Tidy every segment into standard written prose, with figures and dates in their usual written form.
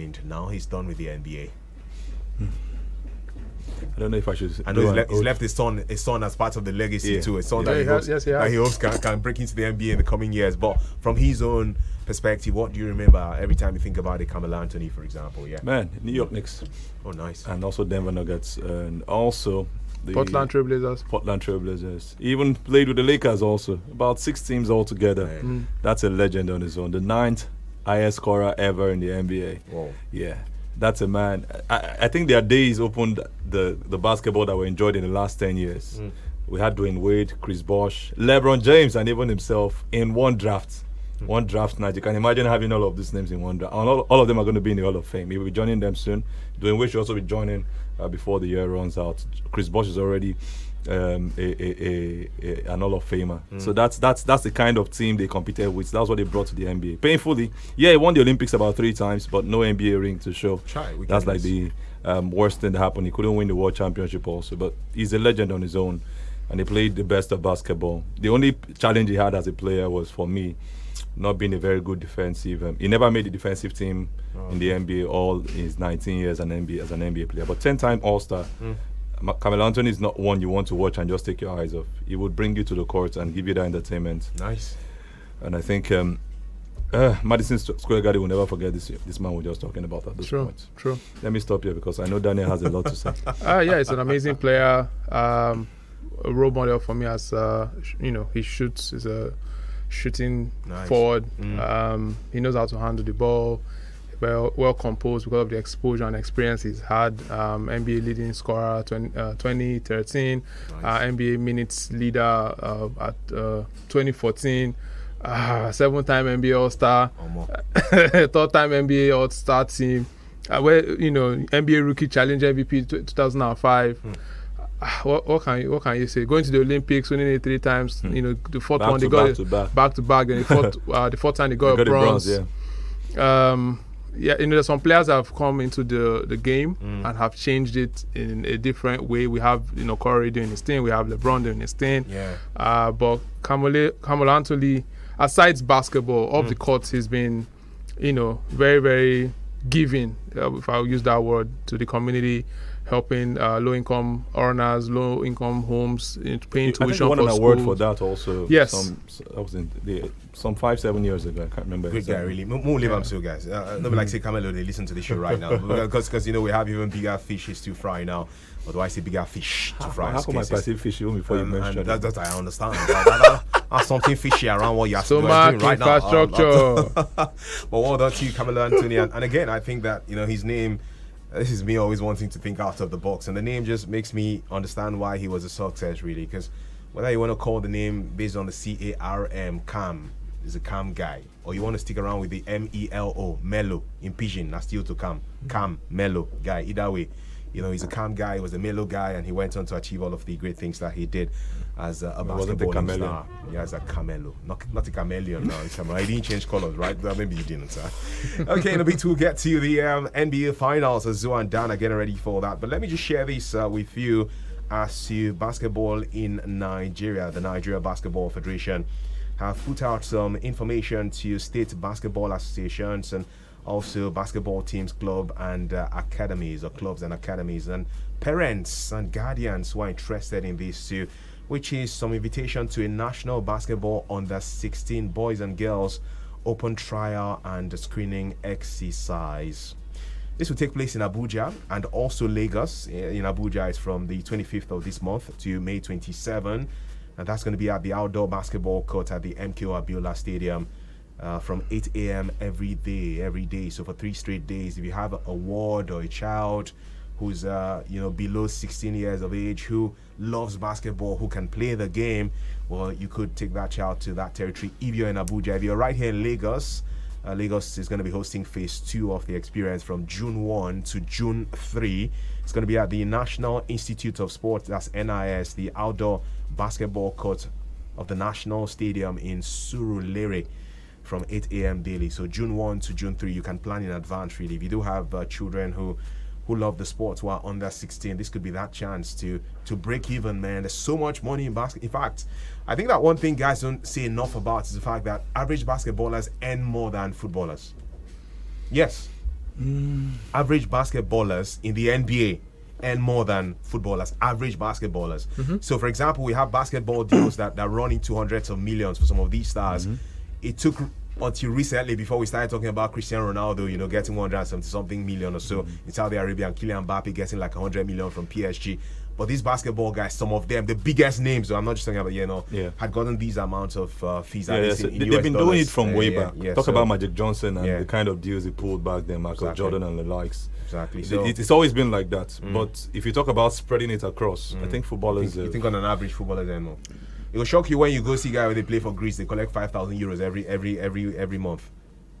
resigned. Now he's done with the NBA. I don't know if I should. I know he's left his son as part of the legacy too. A son that he hopes can break into the NBA in the coming years. But from his own perspective, what do you remember every time you think about the Carmelo Anthony, for example? Yeah, man, New York Knicks. Oh, nice. And also Denver Nuggets, and also the Portland Trailblazers. He even played with the Lakers also. About 6 teams altogether. That's a legend on his own. The 9th highest scorer ever in the NBA. Whoa. Yeah. That's a man. I think their days opened the basketball that we enjoyed in the last 10 years. We had Dwayne Wade, Chris Bosh, LeBron James, and even himself in one draft. One draft night. You can imagine having all of these names in one draft. And all of them are going to be in the Hall of Fame. He will be joining them soon. Dwayne Wade should also be joining before the year runs out. Chris Bosh is already an Hall of Famer. So that's the kind of team they competed with. That's what they brought to the NBA. Painfully, yeah, he won the Olympics about 3 times, but no NBA ring to show. That's like the worst thing that happened. He couldn't win the World Championship also, but he's a legend on his own, and he played the best of basketball. The only challenge he had as a player was, for me, not being a very good defensive. He never made the defensive team in the NBA all his 19 years as an NBA player, but 10-time All-Star. Carmelo Anthony is not one you want to watch and just take your eyes off. He would bring you to the court and give you that entertainment. Nice. And I think Madison Square Garden will never forget this man we're just talking about at this point. True. Let me stop here because I know Daniel has a lot to say. Yeah, he's an amazing player. A role model for me as he shoots. He's a shooting forward. He knows how to handle the ball. Well composed because of the exposure and experience he's had. NBA leading scorer 2013, NBA minutes leader at 2014, 7-time NBA All-Star, 3rd-time NBA All-Star team, NBA Rookie Challenge MVP 2005. What can you say? Going to the Olympics, winning it 3 times. The 4th one they got back to back. Then the 4th time they got a bronze. There's some players that have come into the game and have changed it in a different way. We have Curry doing his thing. We have LeBron doing his thing. But Carmelo Anthony, aside basketball, off the court, he's been very, very giving, if I'll use that word, to the community, helping low-income earners, low-income homes, paying tuition for schools. I think he won an award for that also. Yes. Some 5-7 years ago. I can't remember. Great guy, really. More live am so, guys. Nobody like say Carmelo, they listen to the show right now. Because we have even bigger fishes to fry now. Or do I say bigger fish to fry? How come I perceive fish even before you mentioned that? That I understand. There's something fishy around what you're doing right now. Infrastructure. But well done to you, Carmelo Anthony. And again, I think that his name. This is me always wanting to think out of the box, and the name just makes me understand why he was a success, really. Because whether you want to call the name based on the CARM, Cam, is a calm guy, or you want to stick around with the MELO, Melo, in Pidgin, that's still to calm, Melo guy. Either way, he's a calm guy, he was a mellow guy, and he went on to achieve all of the great things that he did as a basketball star. Yeah, as a Carmelo, not a chameleon now. He didn't change colors, right? Well, maybe you didn't. Okay, in a bit we'll get to the NBA Finals. Zoe and Dan are getting ready for that. But let me just share this with you as to basketball in Nigeria. The Nigeria Basketball Federation have put out some information to state basketball associations and also basketball teams, club and academies, or clubs and academies, and parents and guardians who are interested in this too, which is some invitation to a national basketball under-16 boys and girls open trial and screening exercise. This will take place in Abuja and also Lagos. In Abuja, it's from the 25th of this month to May 27, and that's going to be at the outdoor basketball court at the MKO Abiola Stadium. From 8 a.m. every day. So for 3 straight days, if you have a ward or a child who's below 16 years of age, who loves basketball, who can play the game, well, you could take that child to that territory if you're in Abuja. If you're right here in Lagos, Lagos is going to be hosting phase 2 of the experience from June 1 to June 3. It's going to be at the National Institute of Sport, that's NIS, the outdoor basketball court of the National Stadium in Surulere, from 8 a.m. daily. So June 1 to June 3, you can plan in advance, really. If you do have children who love the sport, who are under 16, this could be that chance to break even, man. There's so much money in basketball. In fact, I think that one thing guys don't say enough about is the fact that average basketballers earn more than footballers. Yes. average basketballers in the NBA earn more than footballers, average basketballers. So, for example, we have basketball deals that run into hundreds of millions for some of these stars. It took until recently before we started talking about Cristiano Ronaldo, getting 170 something million or so in Saudi Arabia, and Kylian Mbappe getting like 100 million from PSG. But these basketball guys, some of them, the biggest names, so I'm not just talking about, had gotten these amounts of fees. So they've been doing it from way back. Talk about Magic Johnson and the kind of deals he pulled back then, Michael Jordan and the likes. Exactly. So it's always been like that. But if you talk about spreading it across, I think footballers. You think on an average footballer then more. It will shock you when you go see guys when they play for Greece. They collect 5,000 euros every month.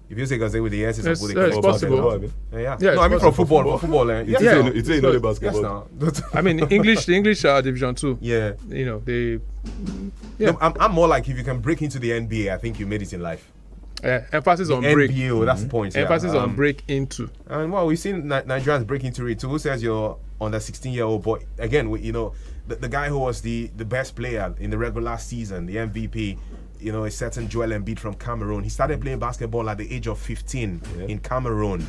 If you say because with the essence of it's possible. No, I mean from football. For football, it's another basketball. Yes, I mean, the English Division 2. Yeah. They. No, I'm more like if you can break into the NBA, I think you made it in life. Emphasis on NBA, break. That's the point. Emphasis on break into. And well, we've seen Nigerians break into it too. Who says you're on the 16-year-old boy? Again, the guy who was the best player in the regular season, the MVP, a certain Joel Embiid from Cameroon. He started playing basketball at the age of 15 in Cameroon.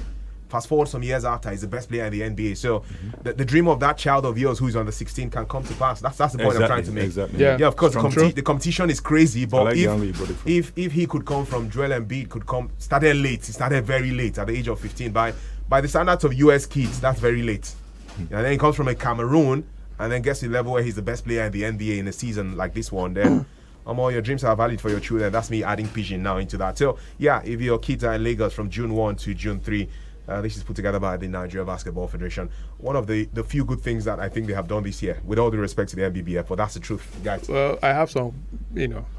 Fast forward some years after, he's the best player in the NBA. So the dream of that child of yours who's on the 16 can come to pass. That's the point I'm trying to make. Exactly. Yeah, of course, the competition is crazy, but if he could come from Joel Embiid, started late. He started very late at the age of 15. By the standards of US kids, that's very late. And then he comes from a Cameroon and then gets to the level where he's the best player in the NBA in a season like this one. Then all your dreams are valid for your children. That's me adding pigeon now into that. So if your kids are in Lagos from June 1 to June 3, this is put together by the Nigeria Basketball Federation. One of the few good things that I think they have done this year, with all due respect to the NBBF, but that's the truth, guys. Well, I have some,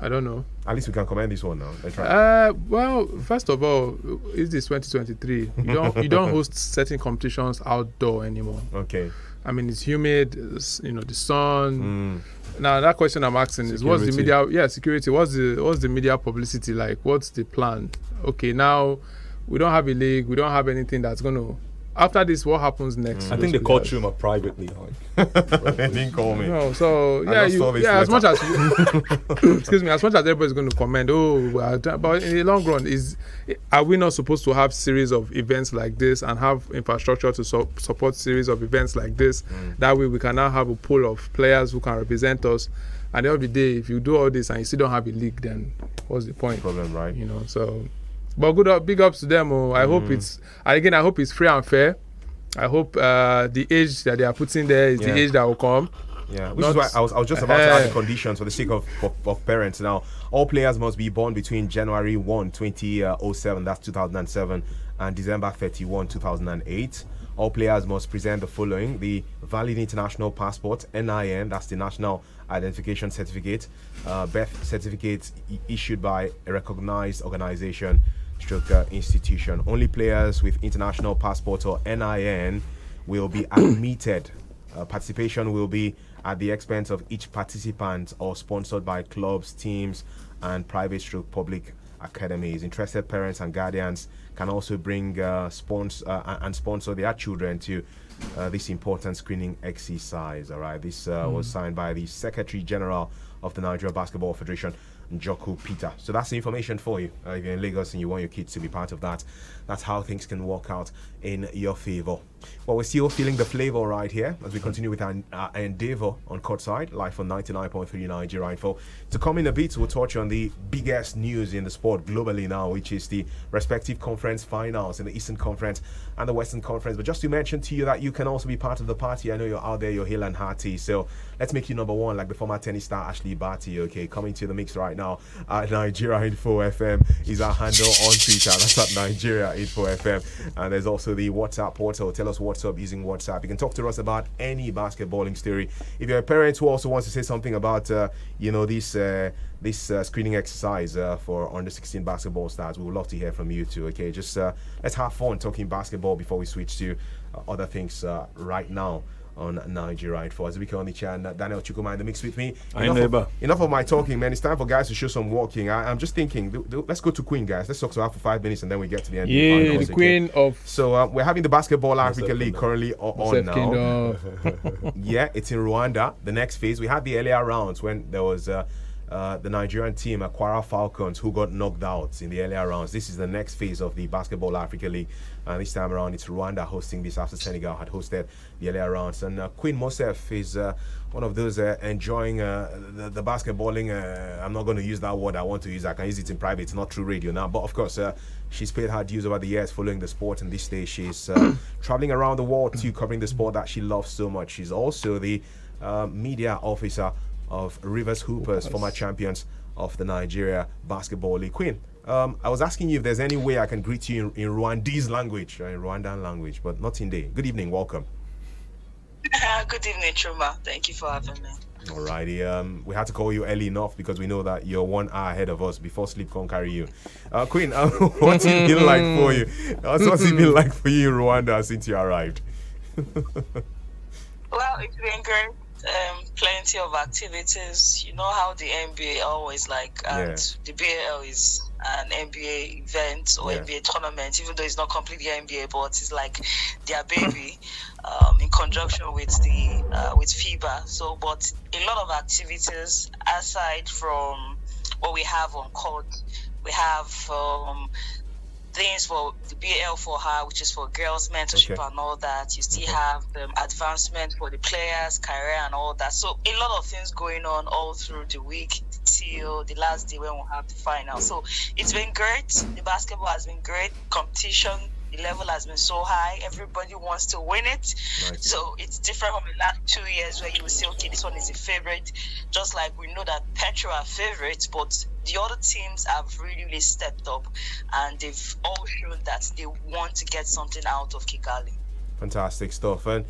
I don't know. At least we can commend this one now. Let's try. Well, first of all, it's this 2023. You don't host certain competitions outdoor anymore. Okay. I mean, it's humid. The sun. Now that question I'm asking is, what's the media? Yeah, security. What's the media publicity like? What's the plan? Okay, now we don't have a league. We don't have anything that's going to. After this, what happens next? I think they called you privately. They didn't call me. No, so as much as excuse me, as much as everybody's going to comment, but in the long run, are we not supposed to have series of events like this and have infrastructure to support series of events like this? That way, we can now have a pool of players who can represent us. At the end of the day, if you do all this and you still don't have a league, then what's the point? Problem, right? So. But big ups to them. I hope I hope it's free and fair. I hope the age that they are putting there is the age that will come. Yeah, which is why I was just about to add the conditions for the sake of parents. Now, all players must be born between January 1, 2007, that's 2007, and December 31, 2008. All players must present the following: the valid international passport, NIN, that's the National Identification Certificate, birth certificate issued by a recognized organization / institution. Only players with international passport or NIN will be admitted. Participation will be at the expense of each participant or sponsored by clubs, teams, and private / public academies. Interested parents and guardians can also bring sponsor their children to this important screening exercise. All right, this was signed by the Secretary General of the Nigeria Basketball Federation, Njoku Peter. So that's the information for you. If you're in Lagos and you want your kids to be part of that, that's how things can work out in your favor. Well, we're still feeling the flavor right here as we continue with our endeavor on Courtside, live on 99.3 Nigeria Info. To come in a bit, we'll touch on the biggest news in the sport globally now, which is the respective conference finals in the Eastern Conference and the Western Conference. But just to mention to you that you can also be part of the party. I know you're out there, you're hale and hearty. So let's make you number one, like the former tennis star Ashley Barty. Okay, coming to the mix right now at Nigeria Info FM is our handle on Twitter. That's at Nigeria Info FM. And there's also the WhatsApp portal. Tell us what's up using WhatsApp. You can talk to us about any basketballing story. If you're a parent who also wants to say something about this screening exercise for under 16 basketball stars, we would love to hear from you too. Okay, just let's have fun talking basketball before we switch to other things right now on Nigeria Info. As we can on the channel, Daniel Chukwuma in the mix with me. Enough of my talking, man. It's time for guys to show some walking. I'm just thinking, let's go to Queen, guys. Let's talk to her for 5 minutes and then we get to the end. Yeah, the Queen of. So we're having the Basketball Africa League currently on now. Yeah, it's in Rwanda. The next phase. We had the earlier rounds when there was the Nigerian team, Aquara Falcons, who got knocked out in the earlier rounds. This is the next phase of the Basketball Africa League. And this time around, it's Rwanda hosting this after Senegal had hosted the earlier rounds. And Queen Mosef is one of those enjoying the basketballing. I'm not going to use that word I want to use. I can use it in private. It's not true radio now. But of course, she's paid her dues over the years following the sport. And this day, she's traveling around the world too, covering the sport that she loves so much. She's also the media officer of Rivers Hoopers, former champions of the Nigeria Basketball League. Queen, I was asking you if there's any way I can greet you in Rwandese language, in Rwandan language, but not in day. Good evening, welcome. Good evening, Chuma. Thank you for having me. Alrighty, we had to call you early enough because we know that you're 1 hour ahead of us before sleep can't carry you. Queen, what's it been like for you? What's it been like for you in Rwanda since you arrived? Well, it's been great. Plenty of activities. You know how the NBA always and the BAL is an NBA event or NBA tournament, even though it's not completely NBA, but it's like their baby, in conjunction with the with FIBA. So, but a lot of activities aside from what we have on court. We have things for the BL for her, which is for girls mentorship and all that. You still have advancement for the players, career and all that. So a lot of things going on all through the week till the last day when we'll have the final. So it's been great. The basketball has been great. Competition, the level has been so high. Everybody wants to win it. Right. So it's different from the last 2 years where you will say, okay, this one is a favorite. Just like we know that Petro are favorites, but the other teams have really stepped up and they've all shown that they want to get something out of Kigali. Fantastic stuff. And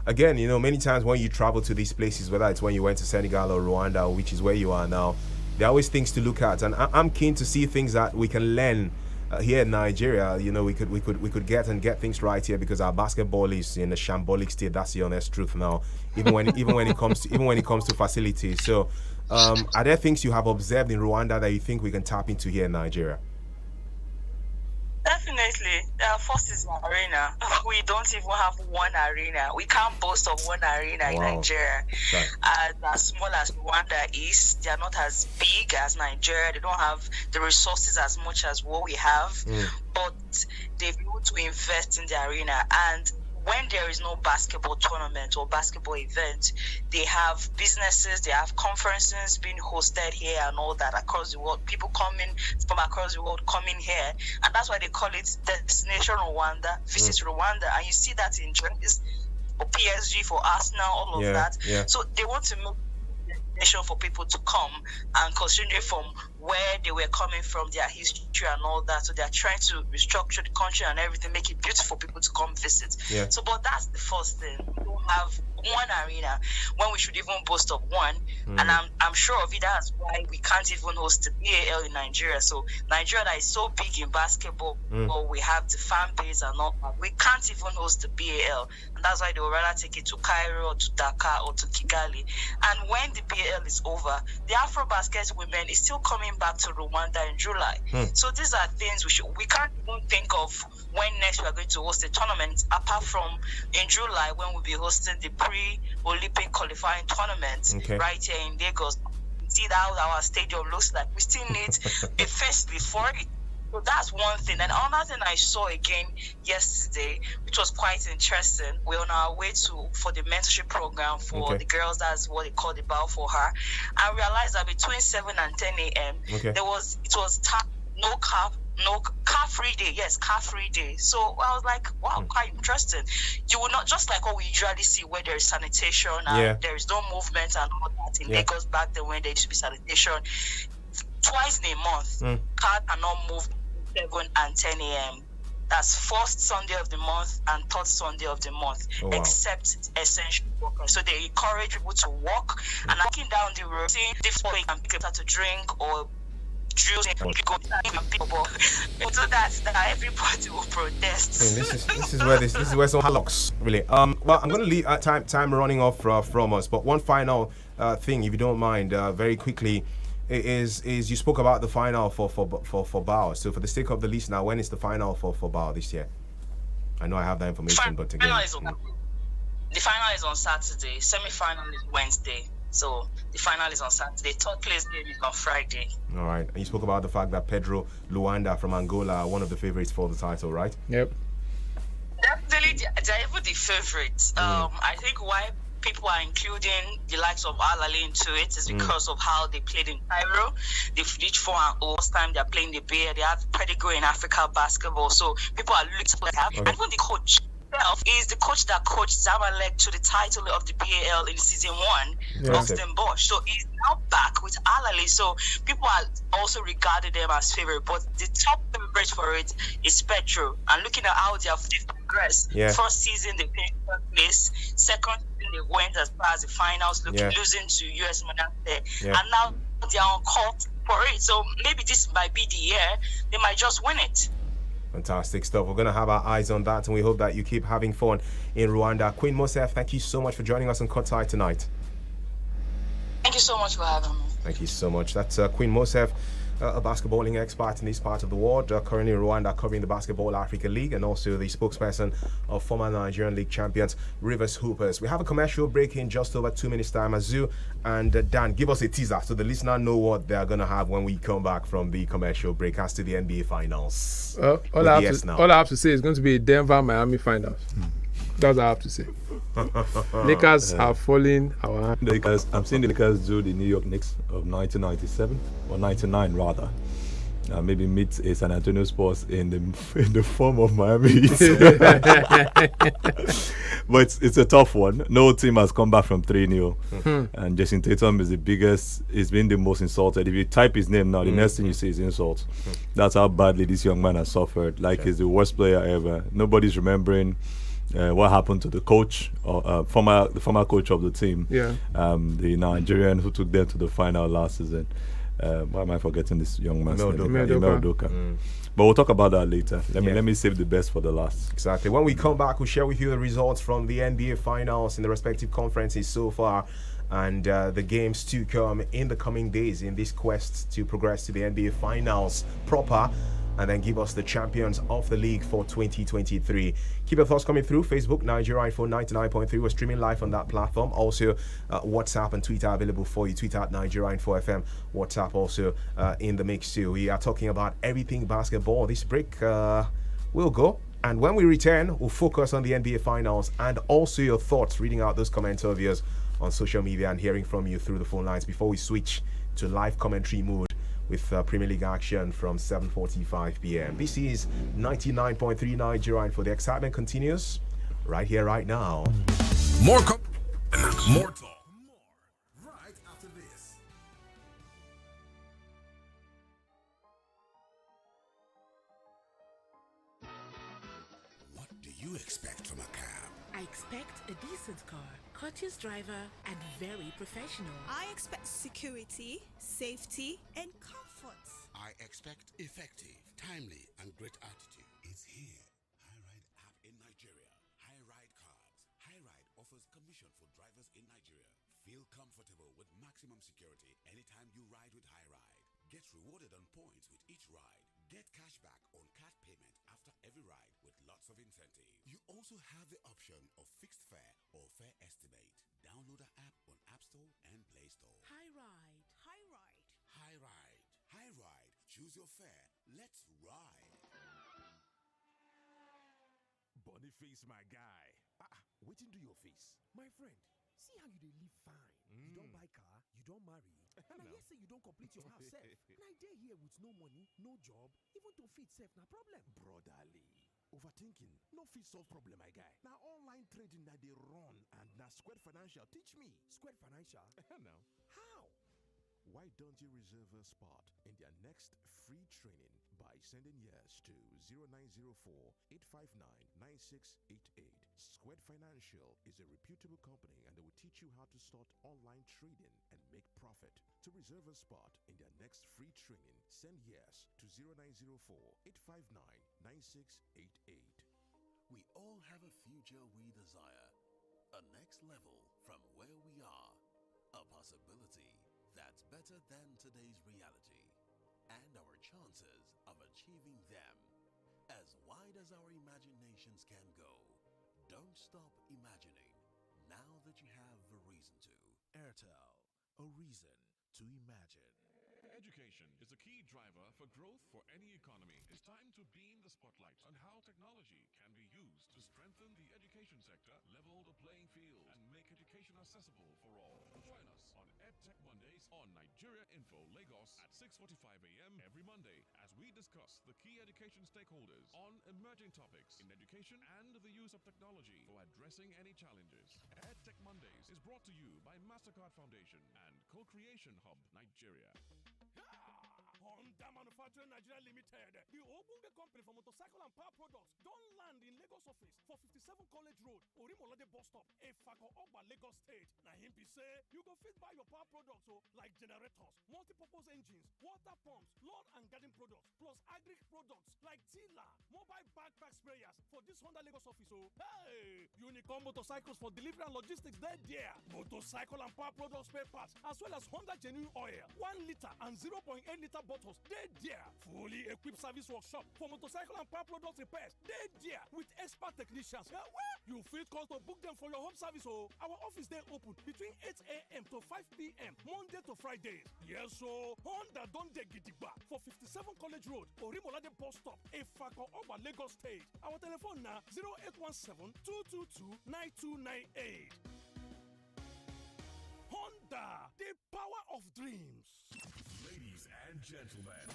again, you know, many times when you travel to these places, whether it's when you went to Senegal or Rwanda, which is where you are now, there are always things to look at. And I'm keen to see things that we can learn here in Nigeria. You know, we could get things right here because our basketball is in a shambolic state. That's the honest truth now. Even when it comes to facilities. So, are there things you have observed in Rwanda that you think we can tap into here in Nigeria? Definitely. First is the arena. We don't even have one arena. We can't boast of one arena in Nigeria. Right. As small as Rwanda is, they are not as big as Nigeria. They don't have the resources as much as what we have. But they've been able to invest in the arena. And when there is no basketball tournament or basketball event, they have businesses, they have conferences being hosted here and all that across the world. People coming from across the world coming here. And that's why they call it Destination Rwanda, Visit Rwanda. And you see that in jerseys for PSG, for Arsenal, all of that. Yeah. So they want to make for people to come and consider from where they were coming from, their history and all that. So they're trying to restructure the country and everything, make it beautiful for people to come visit. Yeah. So, but that's the first thing. We don't have one arena when we should even boast of one. And I'm sure of it. That's why we can't even host the BAL in Nigeria. So Nigeria that is so big in basketball, or we have the fan base and all that, we can't even host the BAL. And that's why they would rather take it to Cairo or to Dakar or to Kigali. And when the BAL is over, the Afro-Basket women is still coming back to Rwanda in July. So these are things we can't even think of when next we are going to host a tournament, apart from in July when we'll be hosting the pre-Olympic qualifying tournament right here in Lagos. See how our stadium looks like. We still need a facelift for it. So that's one thing. And another thing I saw again yesterday, which was quite interesting, we're on our way for the mentorship program for the girls. That's what they call the bow for her. I realized that between 7 and 10 a.m. it was no car free day. Yes, car free day. So I was like, wow, quite interesting. You will not, just like what we usually see where there is sanitation and there is no movement and all that in Lagos back then when there used to be sanitation. Twice in a month, car cannot move 7 and 10 a.m. That's first Sunday of the month and third Sunday of the month, except essential workers. So they encourage people to walk and walking down the road, seeing different ways and people to drink or drills and people, so that everybody will protest. This is where some hammocks really. Well, I'm going to leave time running off from us, but one final thing, if you don't mind, very quickly. Is you spoke about the final for BAO. So for the sake of the listener, when is the final for BAO this year? I know I have that information, but again, the final is on Saturday. Semi-final is Wednesday. So the final is on Saturday. Third place game is on Friday. All right. And you spoke about the fact that Pedro Luanda from Angola are one of the favorites for the title, right? Yep. Definitely, they're even the favorites. I think why people are including the likes of Al-Ali into it is because of how they played in Cairo. They've reached 4-0. First time they're playing the Bay. They have pedigree in Africa basketball. So people are looking for that. And even the coach is the coach that coached Zamalek to the title of the BAL in season 1, Austin Bosch. So he's now back with Al-Ali. So people are also regarded them as favorite. But the top favorite for it is Petro. And looking at how they have progressed, first season they finished third place, second season they went as far as the finals, losing to US Monastir. And now they are on court for it. So maybe this might be the year they might just win it. Fantastic stuff. We're going to have our eyes on that, and we hope that you keep having fun in Rwanda. Queen Mosef, thank you so much for joining us on Courtside tonight. Thank you so much for having me. Thank you so much. That's Queen Mosef, a basketballing expert in this part of the world, currently in Rwanda covering the Basketball Africa League, and also the spokesperson of former Nigerian League champions Rivers Hoopers. We have a commercial break in just over 2 minutes time. Azu and Dan, give us a teaser so the listener know what they're going to have when we come back from the commercial break as to the NBA Finals. All I have to say is going to be a Denver-Miami Finals. That's all I have to say. Lakers are falling our hand. Lakers, I'm seeing the Lakers do the New York Knicks of 1997 or 99 rather. Maybe meet a San Antonio Spurs in the form of Miami Heat. But it's a tough one. No team has come back from 3-0. And Jason Tatum is the biggest. He's been the most insulted. If you type his name now, the next thing you see is insults. That's how badly this young man has suffered. Like he's the worst player ever. Nobody's remembering what happened to the coach, or the former coach of the team, the Nigerian who took them to the final last season. Why am I forgetting this young man's name? Emel Doka. But we'll talk about that later. Let me save the best for the last. Exactly. When we come back, we'll share with you the results from the NBA Finals in the respective conferences so far, and the games to come in the coming days in this quest to progress to the NBA Finals proper, and then give us the champions of the league for 2023. Keep your thoughts coming through. Facebook, Nigerian Info 99.3. We're streaming live on that platform. Also, WhatsApp and Twitter available for you. Twitter at Nigerian Info FM. WhatsApp also in the mix too. We are talking about everything basketball. This break will go. And when we return, we'll focus on the NBA Finals and also your thoughts, reading out those comments of yours on social media and hearing from you through the phone lines before we switch to live commentary mode with Premier League action from 7:45 p.m. This is 99.3 Nigerian for the excitement continues right here, right now. More talk. More right after this. What do you expect from a cab? I expect a decent car, courteous driver, and very professional. I expect security, safety, and comfort. I expect effective, timely, and great attitude. It's here. Hi-Ride app in Nigeria. Hi-Ride Cars. Hi-Ride offers commission for drivers in Nigeria. Feel comfortable with maximum security anytime you ride with Hi-Ride. Get rewarded on points with each ride. Get cashback on card payment after every ride with lots of incentive. You also have the option of fixed fare or fare estimate. Download the app on App Store and Play Store. Hi-Ride. Hi-Ride. Hi-Ride. Hi-Ride. Choose your fare. Let's ride. Boniface, my guy. Waiting to your face. My friend, see how you dey live fine. You don't buy car, you don't marry. And I say you don't complete your house self. And I dey here with no money, no job, even to feed self na problem. Brotherly. Overthinking, no fit solve problem, my guy. Now online trading that they run, and now Square Financial teach me. Square Financial? No. How? Why don't you reserve a spot in their next free training by sending yes to 0904-859-9688. Square Financial is a reputable company, and they will teach you how to start online trading and make profit. To reserve a spot in their next free training, send yes to 0904-859-9688. We all have a future we desire. A next level from where we are. A possibility that's better than today's reality. And our chances of achieving them. As wide as our imaginations can go. Don't stop imagining now that you have a reason to. Airtel. a reason to imagine. Education is a key driver for growth for any economy. It's time to beam the spotlight on how technology can be used to strengthen the education sector, level the playing field, and make education accessible for all. Join us on EdTech Mondays on Nigeria Info Lagos at 6:45 a.m. every Monday as we discuss the key education stakeholders on emerging topics in education and the use of technology for addressing any challenges. EdTech Mondays is brought to you by MasterCard Foundation and Co-Creation Hub Nigeria. Honda Manufacturing Nigeria Limited, the Obunge company for motorcycle and power products, don't land in Lagos office for 57 College Road, Orimolade bus stop, Efako Ogba, Lagos State. Now him be say you go fit buy your power products like generators, multi-purpose engines, water pumps, lawn and garden products, plus agri products like tiller, mobile backpack sprayers for this Honda Lagos office. Hey, Unicorn motorcycles for delivery and logistics there. Motorcycle and power products spare parts, as well as Honda genuine oil, 1 liter and 0.8 liter bottles there. Fully equipped service workshop for motorcycle and power products repairs there with expert technicians. You feel call to book them for your home service. Our office they open between 8 a.m. to 5 p.m. Monday to Friday. Yes, so Honda don dey gidigba for 57 College Road, Orimolade bus stop, Efako Ogba, Lagos State. Our telephone na 0817-222-9298. Honda, the power of dreams. Ladies and gentlemen,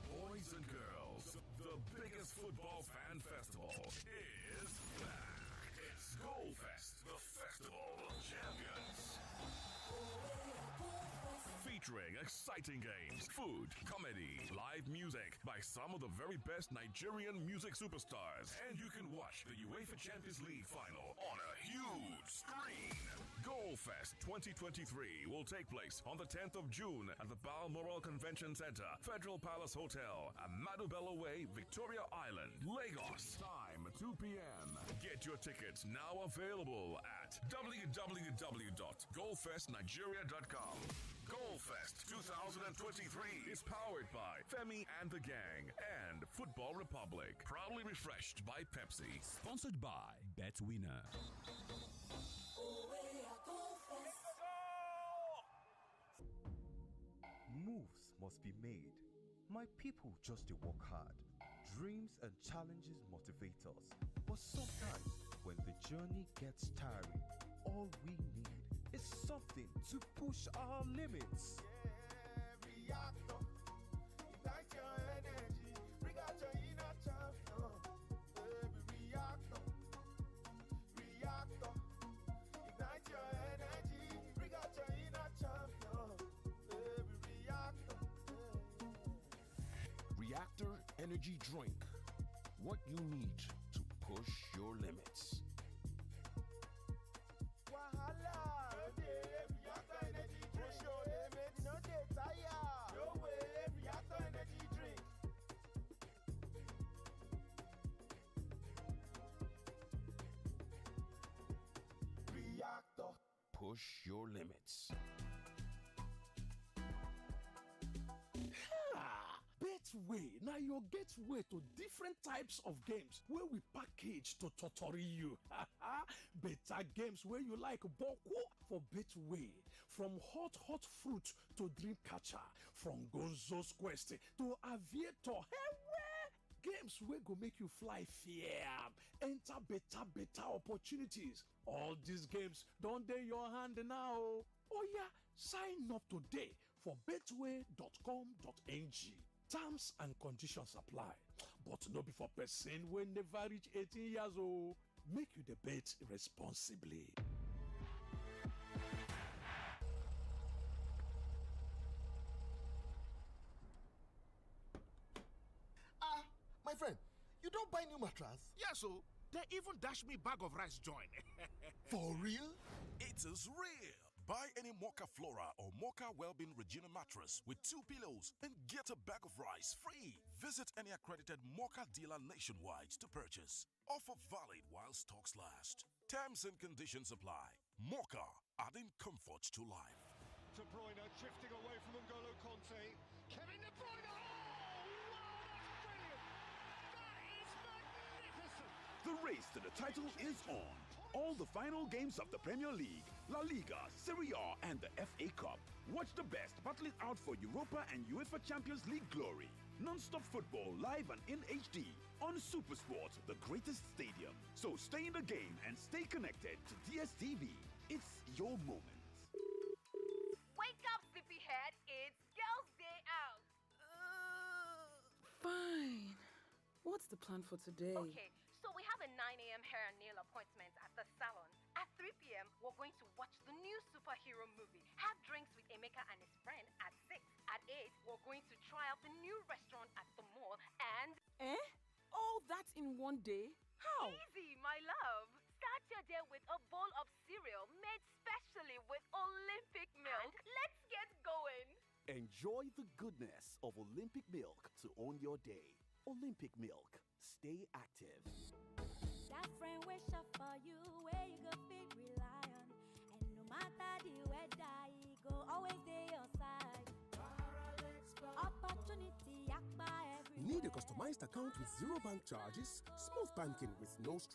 boys and girls, the biggest football fan festival is back. It's Goal Fest, the Festival of Champions. Featuring exciting games, food, comedy, live music by some of the very best Nigerian music superstars. And you can watch the UEFA Champions League final on a huge screen. Goal Fest 2023 will take place on the 10th of June at the Balmoral Convention Center, Federal Palace Hotel, Amadu Bello Way, Victoria Island, Lagos. Time 2 p.m. Get your tickets now available at www.goalfestnigeria.com. Goalfest 2023 is powered by Femi and The Gang and Football Republic. Proudly refreshed by Pepsi. Sponsored by BetWinner. Moves must be made. My people just to work hard. Dreams and challenges motivate us. But sometimes, when the journey gets tiring, all we need is something to push our limits. Yeah, reactor, ignite your energy, bring out your inner champion. Baby, reactor, ignite your energy, bring out your inner champion. Baby, reactor. Reactor Energy Drink. What you need to push your limits. Wahala, reactor energy drink. Push your limits, no dey tire. No way, reactor energy drink. Reactor. Push your limits. Betway, now your gateway to different types of games where we package to tutori you. Better games where you like boku for Betway. From hot fruit to dream catcher, from Gonzo's Quest to Aviator. Games wey go make you fly fiam, enter better opportunities. All these games don dey your hand now. Oh yeah, sign up today for betway.com.ng. Terms and conditions apply. But no be for person wey never reach 18 years old. Make you the bet responsibly. My friend, you don't buy new mattress? Yes, so they even dash me bag of rice join. For real? It is real. Buy any Mocha Flora or Mocha Wellbeing Regina mattress with 2 pillows and get a bag of rice free. Visit any accredited Mocha dealer nationwide to purchase. Offer valid while stocks last. Terms and conditions apply. Mocha, adding comfort to life. De Bruyne drifting away from N'Golo Conte. Kevin De Bruyne! Oh, wow, that's brilliant! That is magnificent! The race to the title is on. all the final games of the Premier League, La Liga, Serie A, and the FA Cup. Watch the best battle it out for Europa and UEFA Champions League glory. Non-stop football live and in HD on SuperSport, the greatest stadium. So stay in the game and stay connected to DSTV. It's your moment. Wake up, sleepyhead. It's Girls' Day Out. Fine. What's the plan for today? Okay, so we have a 9 a.m. hair and nail appointment at the salon. At 3 p.m., we're going to watch the new superhero movie. Have drinks with Emeka and his friend at 6. At 8, we're going to try out the new restaurant at the mall and... All that in one day? How? Easy, my love. Start your day with a bowl of cereal made specially with Olympic milk. And let's get going. Enjoy the goodness of Olympic milk to own your day. Olympic milk. Stay active. That friend wish up for you where you go fit rely on. And no matter the weather, he go always stay your side. Opportunity, everywhere. Need a customized account with zero bank charges? Smooth banking with no stress.